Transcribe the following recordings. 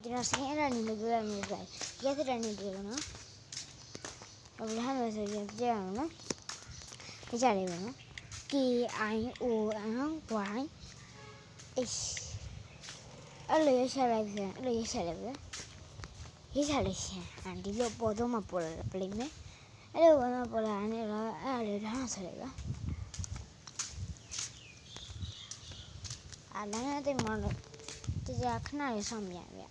ကျွန်တော်ဆိုင်အဲ့ဒါနေလို့ပြောရမျိုးဆိုရက်တဲ့နေတယ်နော်ဘယ်လိုဟာလို့ဆိုရင်ပြရအောင်နော်ပြကြလိမ့်မယ်နော် KIONY H အဲ့လိုရရှာလိုက်ပြန်အဲ့လိုရရှာလိုက်ပြန်ရေးချလိုက်ရှင်ဒီလိုပေါ်တော့မှပေါ်လာပလိမ့်မယ်အဲ့လိုပေါ်တော့ပေါ်လာနေတော့အဲ့ဒါလေးထားဆက်လိုက်ပါလမ်းနဲ့တိတ်မလို့ကြာခဏလေးဆောင်မြန်ဗျ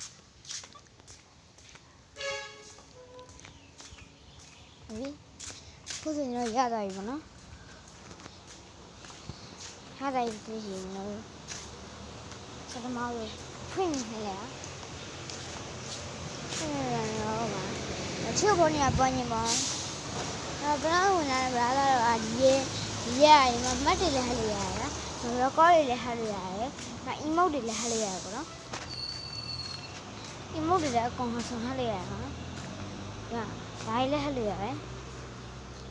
ခုဆိုရင်တော့ရသွားပြီပေါ့နော်ဟာတိုင်းသိရင်တော့စတမောလို့ဖွင့်နေလေအချို့ဘုန်းကြီးကပေါ်နေပါဘယ်တော့ဝင်လာလဲဘယ်တော့ဒီရမတ်တွေလည်းဟလို့ရတယ်နော်ကောတွေလည်းဟလို့ရတယ်နောက် emote တွေလည်းဟလို့ရတယ်ပေါ့နော် emote တွေလည်းအကုန်ဆုံးဟလို့ရတယ်နော်ဒါလည်းဟလို့ရတယ်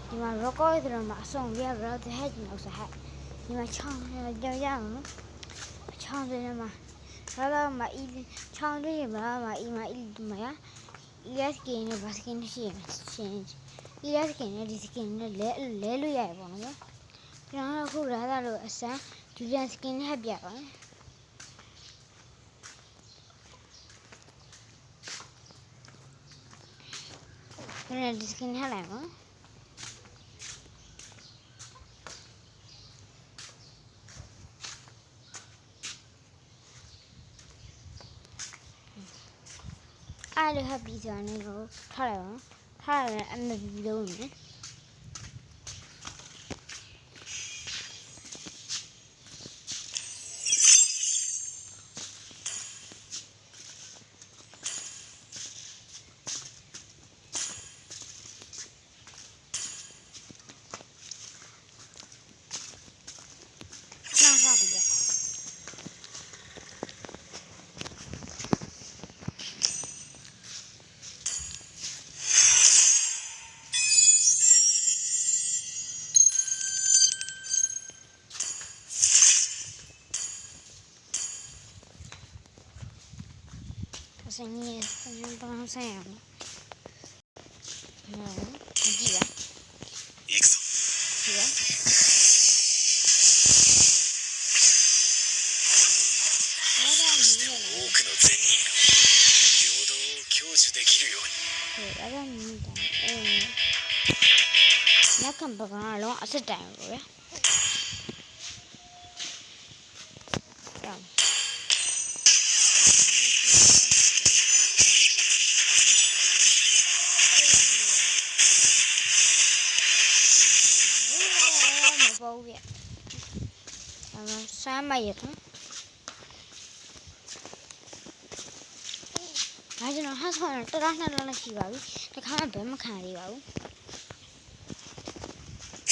ဒီမှာ record ဆိုတော့အဆုံးပြရတော့ဟဲ့ကျွန်တော်ဆက်ဟဲ့ဒီမှာချောင်းကြောက်ရအောင်နော်ချောင်းတွေမှာတော့မအီချောင်းတွေမှာအီမအီဒီမှာESK နဲ့ဘာစကင်ရှိရင် ESK နဲ့ဒီစကင်နဲ့လဲလို့ရတယ်ပေါ့နော်ကျွန်တော်အခုလာတာလို့အစမ်းဂျူလီယန်စကင်နဲ့ဟပ်ပြပါမယ်ဒီစကင်ဟပ်လိုက်ပါအဲ့လိုဟပ်ပြီးဆိုတာနဲ့ကိုထားလိုက်ပါထားရတဲ့အမပြီးလုံးနေဆိုင်နေပန်းဆိုင်အောင်ကြည့်ပါ行くぞဒီပါ多くの善人が平等を享受できるようにအဲ့ဒါမြင်တယ်လက်ခံပကံအလုံးအစ်တိုင်လို့ရဆမ်းမရတော့ကျွန်တော်ဟာဆောင်းတော်တော်နှစ်လောက်ရှိပါပြီတခါမှဘယ်မခံသေးပါဘူး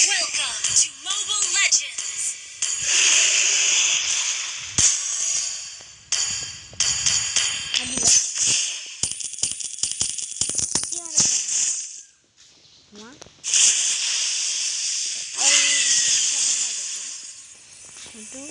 Welcome to Mobile Legends အဲ့ဒီပြောရတယ်နော်အဲ့ဒီ